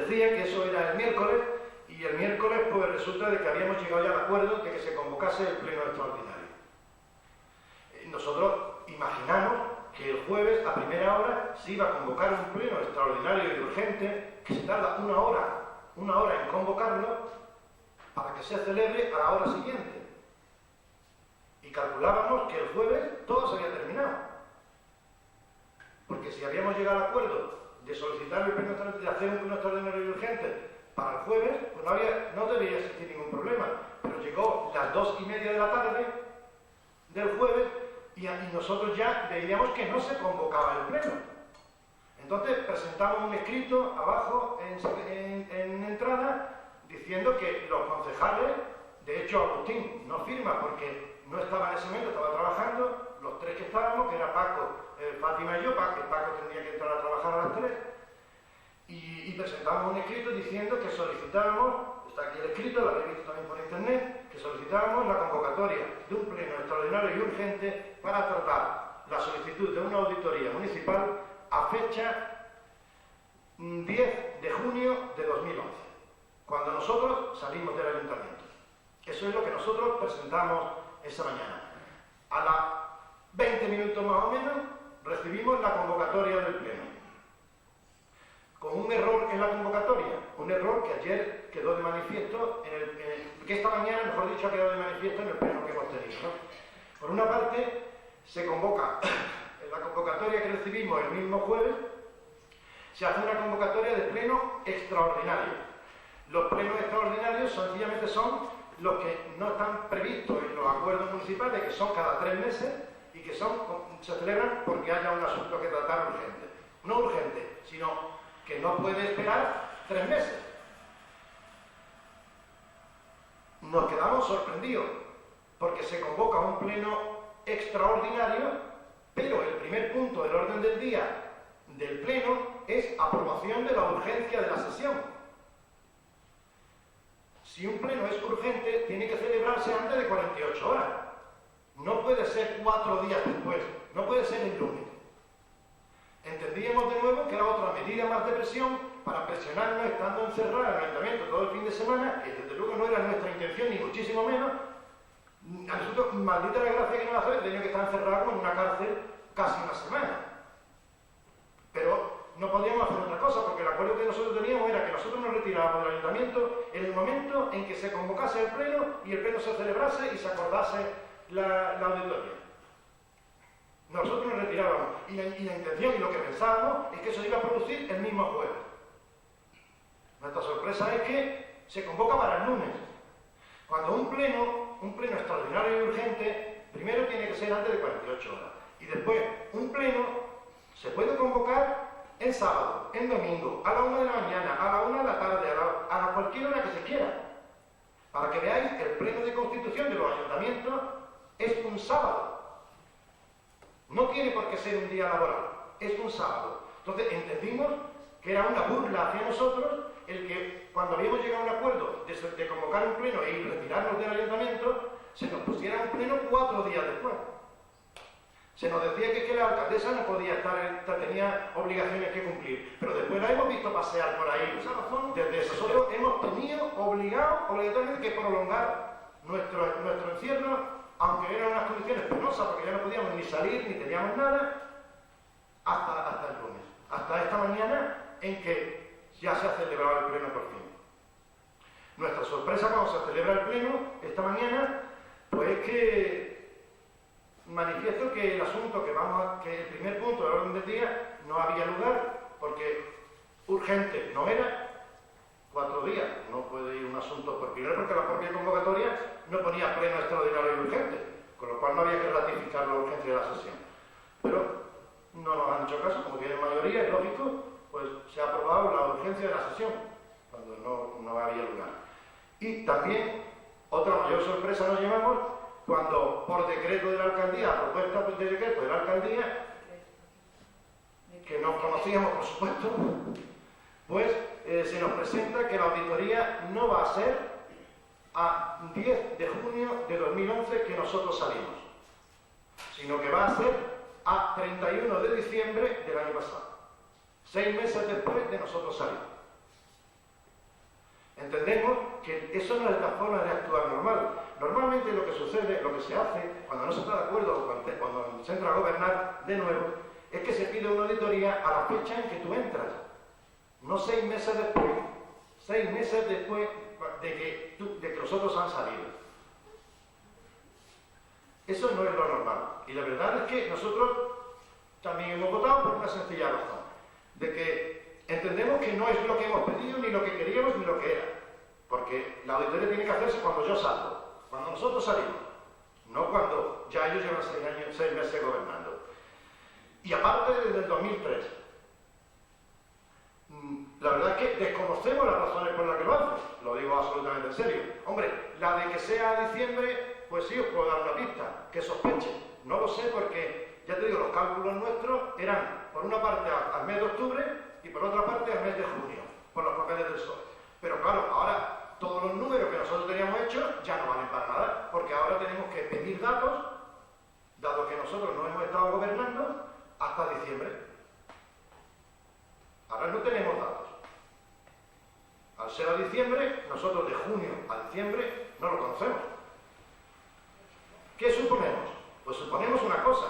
decía que eso era el miércoles, y el miércoles pues resulta de que habíamos llegado ya al acuerdo de que se convocase el pleno extraordinario. Nosotros imaginamos que el jueves a primera hora se iba a convocar un pleno extraordinario y urgente que se tarda una hora en convocarlo para que se celebre a la hora siguiente. Y calculábamos que el jueves todo se había terminado. Porque si habíamos llegado al acuerdo de solicitar el pleno extraordinario, de hacer un pleno extraordinario y urgente para el jueves, pues no debería existir ningún problema. Pero llegó las 2:30 de la tarde del jueves y nosotros ya veíamos que no se convocaba el pleno. Entonces presentamos un escrito abajo en entrada diciendo que los concejales, de hecho Agustín no firma porque no estaba en ese momento, estaba trabajando, los tres que estábamos, que era Paco, Fátima y yo, Paco tendría que entrar a trabajar a las 3, y presentamos un escrito diciendo que solicitábamos, está aquí el escrito, lo habéis visto también por internet, que solicitábamos la convocatoria de un pleno extraordinario y urgente para tratar la solicitud de una auditoría municipal a fecha 10 de junio de 2011, cuando nosotros salimos del ayuntamiento. Eso es lo que nosotros presentamos esa mañana. A las 20 minutos más o menos recibimos la convocatoria del pleno, con un error en la convocatoria, un error que ayer quedó de manifiesto, que esta mañana, mejor dicho, ha quedado de manifiesto en el pleno que hemos tenido, ¿no? Por una parte, se convoca, en la convocatoria que recibimos el mismo jueves, se hace una convocatoria de pleno extraordinario. Los plenos extraordinarios sencillamente son los que no están previstos en los acuerdos municipales, que son cada 3 meses y que se celebran porque haya un asunto que tratar urgente. No urgente, sino que no puede esperar 3 meses. Nos quedamos sorprendidos porque se convoca un pleno extraordinario, pero el primer punto del orden del día del pleno es aprobación de la urgencia de la sesión. Si un pleno es urgente, tiene que celebrarse antes de 48 horas. No puede ser 4 días después, no puede ser el lunes. Entendíamos de nuevo que era otra medida más de presión para presionarnos estando encerrados en el ayuntamiento todo el fin de semana, que desde luego no era nuestra intención, ni muchísimo menos. A nosotros, maldita la gracia que nos hace, teníamos que estar encerrados en una cárcel casi una semana. Pero no podíamos hacer otra cosa, porque el acuerdo que nosotros teníamos era que nosotros nos retirábamos del ayuntamiento en el momento en que se convocase el pleno y el pleno se celebrase y se acordase la auditoría. Nosotros nos retirábamos y la intención y lo que pensábamos es que eso se iba a producir el mismo jueves. Nuestra sorpresa es que se convoca para el lunes, cuando un pleno extraordinario y urgente primero tiene que ser antes de 48 horas y después un pleno se puede convocar en sábado, en domingo, a la 1 de la mañana, a la 1 de la tarde, a cualquier hora que se quiera. Para que veáis, el pleno de constitución de los ayuntamientos es un sábado. No tiene por qué ser un día laboral, es un sábado. Entonces entendimos que era una burla hacia nosotros el que cuando habíamos llegado a un acuerdo de convocar un pleno y retirarnos del ayuntamiento, se nos pusiera un pleno 4 días después. Se nos decía que la alcaldesa no podía estar, tenía obligaciones que cumplir, pero después la hemos visto pasear por ahí. Desde nosotros hemos tenido obligatoriamente que prolongar nuestro encierro, aunque eran unas condiciones penosas, porque ya no podíamos ni salir, ni teníamos nada, hasta el lunes. Hasta esta mañana, en que ya se ha celebrado el pleno por fin. Nuestra sorpresa cuando se celebra el pleno, esta mañana, pues es que manifiesto que el asunto que el primer punto del orden del día no había lugar, porque urgente no era, 4 días, no puede ir un asunto por primero porque la propia convocatoria no ponía pleno extraordinario y urgente, con lo cual no había que ratificar la urgencia de la sesión. Pero no nos han hecho caso, como tienen mayoría, es lógico, pues se ha aprobado la urgencia de la sesión, cuando no había lugar. Y también, otra mayor sorpresa nos llevamos, cuando por decreto de la alcaldía, a propuesta de decreto de la alcaldía, que no conocíamos por supuesto, pues se nos presenta que la auditoría no va a ser a 10 de junio de 2011 que nosotros salimos, sino que va a ser a 31 de diciembre del año pasado, 6 meses después de nosotros salir. es la forma de actuar normal. Normalmente lo que sucede, lo que se hace, cuando no se está de acuerdo o cuando se entra a gobernar de nuevo, es que se pide una auditoría a la fecha en que tú entras. No 6 meses después. 6 meses después de que los otros han salido. Eso no es lo normal. Y la verdad es que nosotros también hemos votado por una sencilla razón. De que entendemos que no es lo que hemos pedido, ni lo que queríamos, ni lo que era. Porque la auditoría tiene que hacerse cuando yo salgo, cuando nosotros salimos, no cuando ya ellos llevan 6 meses gobernando. Y aparte desde el 2003. La verdad es que desconocemos las razones por las que lo hacen, lo digo absolutamente en serio. Hombre, la de que sea diciembre, pues sí os puedo dar una pista, que sospeche. No lo sé porque, ya te digo, los cálculos nuestros eran, por una parte al mes de octubre y por otra parte al mes de junio, por los papeles del PSOE. Pero claro, ahora todos los números que nosotros teníamos hechos ya no valen para nada, porque ahora tenemos que pedir datos, dado que nosotros no hemos estado gobernando, hasta diciembre. Ahora no tenemos datos. Al ser a diciembre, nosotros de junio a diciembre no lo conocemos. ¿Qué suponemos? Pues suponemos una cosa.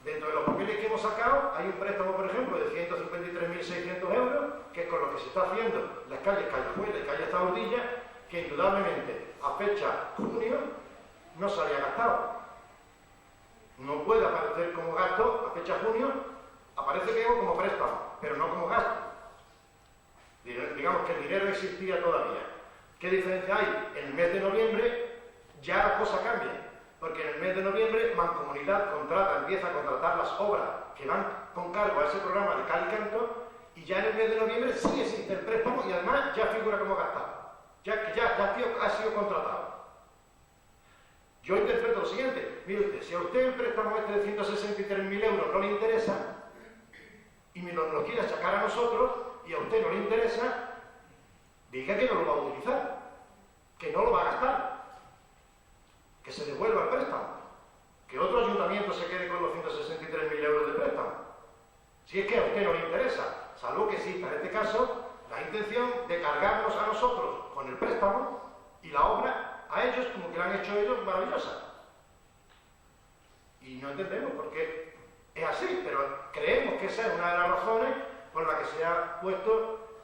Dentro de los papeles que hemos sacado hay un préstamo, por ejemplo, de 153.600 euros, que es con lo que se está haciendo las calles Callejuela y calle Zaurdilla, que indudablemente a fecha junio no se había gastado. No puede aparecer como gasto a fecha junio, aparece que como préstamo, pero no como gasto. Digamos que el dinero existía todavía. ¿Qué diferencia hay? En el mes de noviembre ya la cosa cambia, porque en el mes de noviembre Mancomunidad empieza a contratar las obras que van con cargo a ese programa de cal y canto, y ya en el mes de noviembre sí existe el préstamo y además ya figura como gastado, ya ha sido contratado. Yo interpreto lo siguiente: mire usted, si a usted el préstamo este de 163.000 euros no le interesa y nos lo quiere sacar a nosotros y a usted no le interesa, diga que no lo va a utilizar, que no lo va a gastar, que se devuelva el préstamo, que otro ayuntamiento se quede con los 163.000 euros de préstamo. Si es que a usted no le interesa, salvo que exista en este caso la intención de cargarnos a nosotros con el préstamo y la obra a ellos como que la han hecho ellos maravillosa. Y no entendemos por qué es así, pero creemos que esa es una de las razones por la que se ha puesto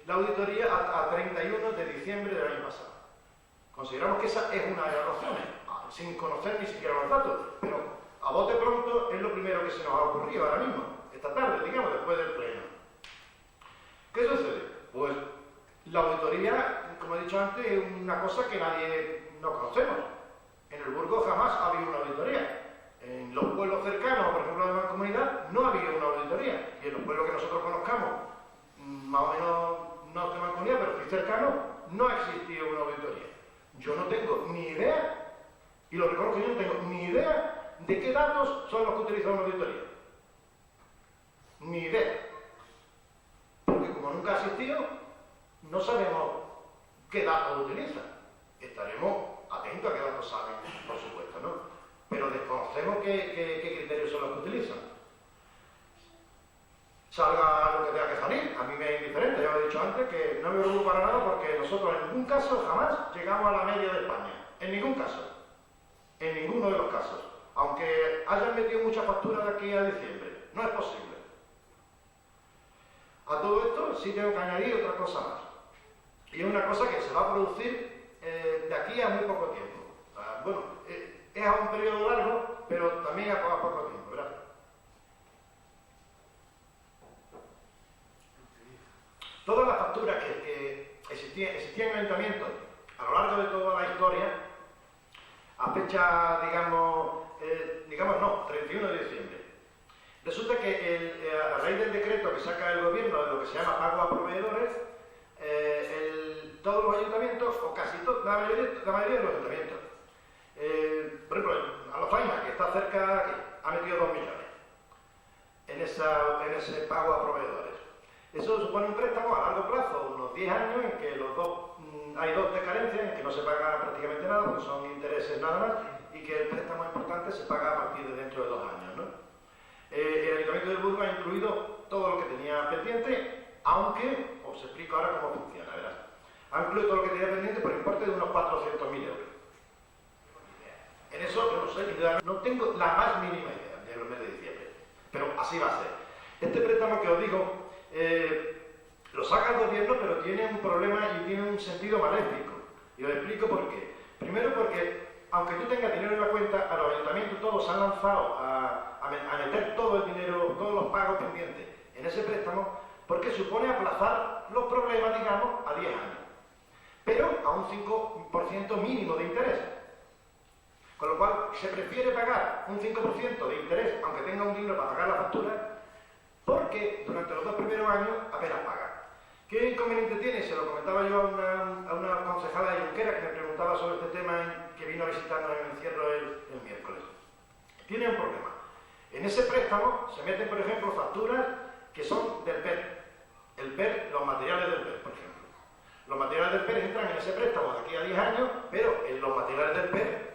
la auditoría a 31 de diciembre del año pasado. Consideramos que esa es una de las razones, sin conocer ni siquiera los datos, pero a bote pronto es lo primero que se nos ha ocurrido ahora mismo, esta tarde, digamos, después del pleno. ¿Qué sucede? Pues la auditoría, como he dicho antes, es una cosa que nadie no conocemos. En el Burgo jamás ha habido una auditoría. En los pueblos cercanos, por ejemplo de Mancomunidad, no ha habido una auditoría. Y en los pueblos que nosotros conozcamos, más o menos no de Mancomunidad, pero sí cercanos, no ha existido una auditoría. Yo no tengo ni idea, y lo reconozco, yo no tengo ni idea de qué datos son los que utiliza una auditoría. Ni idea. Porque como nunca ha existido, no sabemos qué datos utilizan. Estaremos atentos a qué datos salen, por supuesto, ¿no? Pero desconocemos qué criterios son los que utilizan. Salga lo que tenga que salir, a mí me es indiferente, ya lo he dicho antes, que no me preocupa para nada porque nosotros en ningún caso jamás llegamos a la media de España. En ningún caso. En ninguno de los casos. Aunque hayan metido muchas facturas de aquí a diciembre. No es posible. A todo esto sí tengo que añadir otra cosa más. Y es una cosa que se va a producir de aquí a muy poco tiempo. Bueno, es a un periodo largo, pero también a poco tiempo, ¿verdad? Todas las facturas que existían en el ayuntamiento a lo largo de toda la historia, a fecha, digamos no, 31 de diciembre. Resulta que a raíz del decreto que saca el gobierno de lo que se llama pago a proveedores, todos los ayuntamientos, o casi todos, la mayoría de los ayuntamientos, por ejemplo, a la Faina, que está cerca de aquí, ha metido 2 millones en ese pago a proveedores. Eso supone un préstamo a largo plazo, unos 10 años, en que hay dos de carencia, en que no se paga prácticamente nada, porque son intereses nada más, y que el préstamo importante se paga a partir de dentro de 2 años, ¿no? El Ayuntamiento de Burgos ha incluido todo lo que tenía pendiente, aunque os explico ahora cómo funciona, ¿verdad? Ha incluido todo lo que tenía pendiente por importe de unos 400.000 euros. En eso yo no sé, no tengo la más mínima idea de los meses de diciembre, pero así va a ser. Este préstamo que os digo, lo saca el gobierno, pero tiene un problema y tiene un sentido maléfico. Y os explico por qué. Primero porque, aunque tú tengas dinero en la cuenta, a los ayuntamientos todos se han lanzado a meter todo el dinero, todos los pagos pendientes en ese préstamo, porque supone aplazar los problemas, digamos, a 10 años. Pero a un 5% mínimo de interés. Con lo cual, se prefiere pagar un 5% de interés, aunque tenga un dinero para pagar la factura, porque durante los 2 primeros años apenas paga. ¿Qué inconveniente tiene? Se lo comentaba yo a una concejala de Junquera que me preguntaba sobre este tema, que vino a visitarnos en el encierro el miércoles. Tiene un problema. En ese préstamo se meten, por ejemplo, facturas que son del PER. El PER, los materiales del PER, por ejemplo. Los materiales del PER entran en ese préstamo de aquí a 10 años, pero en los materiales del PER,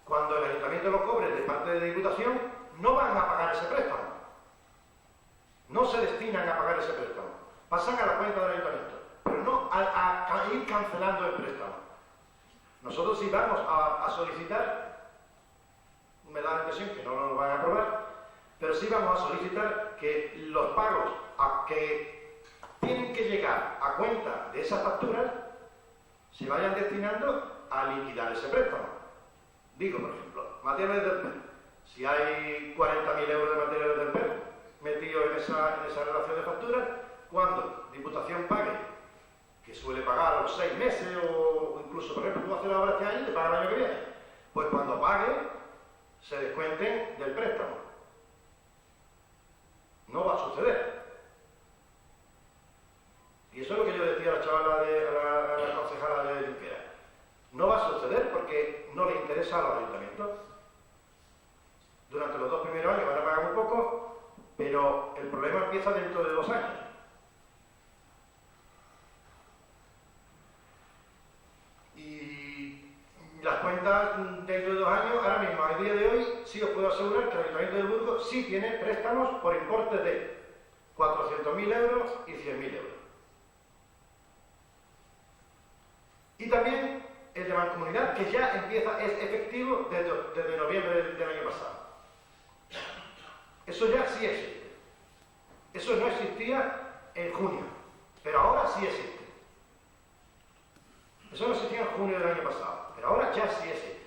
cuando el ayuntamiento lo cobre de parte de Diputación, no van a pagar ese préstamo. No se destinan a pagar ese préstamo. Pasan a la cuenta del ayuntamiento, pero no a ir cancelando el préstamo. Nosotros sí vamos a solicitar, me da la impresión que no nos lo van a aprobar, pero sí vamos a solicitar que los pagos que tienen que llegar a cuenta de esas facturas se vayan destinando a liquidar ese préstamo. Digo, por ejemplo, materiales del PER. Si hay 40.000 euros de materiales del PER metidos en esa relación de facturas, cuando Diputación pague, que suele pagar a los 6 meses o incluso, por ejemplo, tú haces la obra este año y te paga el año que viene, pues cuando pague, se descuenten del préstamo. No va a suceder. Y eso es lo que yo decía a la chavala, a la concejala de Junquera. No va a suceder porque no le interesa a los ayuntamientos. Durante los 2 primeros años van a pagar muy poco, pero el problema empieza dentro de 2 años. Y las cuentas dentro de 2 años, ahora mismo, a día de hoy, sí os puedo asegurar que el Ayuntamiento de Burgos sí tiene préstamos por importe de 400.000 euros y 100.000 euros. Y también el de Mancomunidad, que ya empieza, es efectivo desde noviembre del año pasado. Eso ya sí existe. Eso no existía en junio, pero ahora sí existe. Eso no existía en junio del año pasado, pero ahora ya sí existe.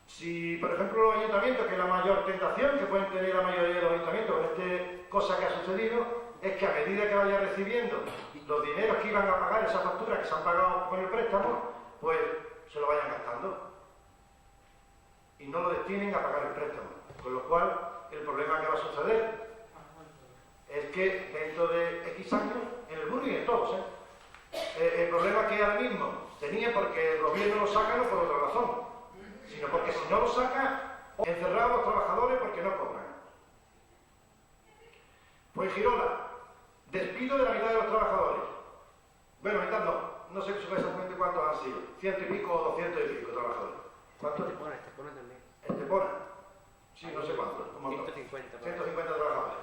Si, por ejemplo, los ayuntamientos, que es la mayor tentación que pueden tener la mayoría de los ayuntamientos con esta cosa que ha sucedido, es que a medida que vaya recibiendo los dineros que iban a pagar, esas facturas que se han pagado con el préstamo, pues se lo vayan gastando y no lo destinen a pagar el préstamo. Con lo cual, el problema que va a suceder es que dentro de X años, en el Burgos y en todos, el problema que ahora mismo tenía porque el gobierno lo saca no por otra razón, sino porque si no lo saca, encerrar a los trabajadores porque no cobran. Pues Girola, despido de la mitad de los trabajadores. Bueno, mitad no sé exactamente cuántos han sido, 100 y pico o 200 y pico trabajadores. ¿Cuántos? Estepona también. Estepona. Sí, no sé cuántos. 150. 150 trabajadores.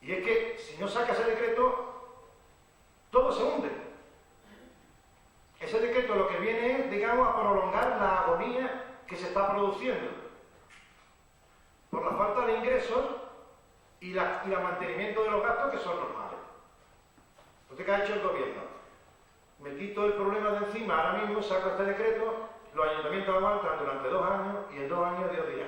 Y es que si no saca ese decreto, todo se hunde. Ese decreto lo que viene es, digamos, a prolongar la agonía que se está produciendo por la falta de ingresos y el mantenimiento de los gastos que son normales. Entonces, ¿qué ha hecho el gobierno? Me quito el problema de encima, ahora mismo saco este decreto, los ayuntamientos aguantan durante 2 años y en 2 años Dios dirá.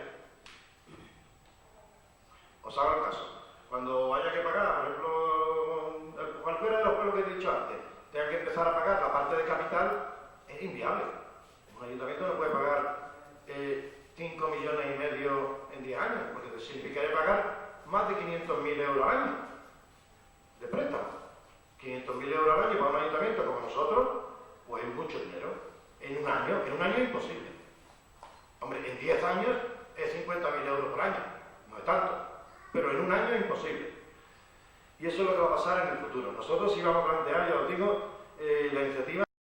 Os hago el caso. Cuando haya que pagar, por ejemplo, cualquiera de los pueblos que he dicho antes, tengan que empezar a pagar la parte de capital, es inviable. Un ayuntamiento no puede pagar 5,5 millones en 10 años, porque significaría pagar más de 500.000 euros al año de préstamo. 500.000 euros al año para un ayuntamiento como nosotros, pues es mucho dinero. En un año es imposible. Hombre, en 10 años es 50.000 euros por año, no es tanto, pero en un año es imposible. Y eso es lo que va a pasar en el futuro. Nosotros sí vamos a plantear, ya os digo, la iniciativa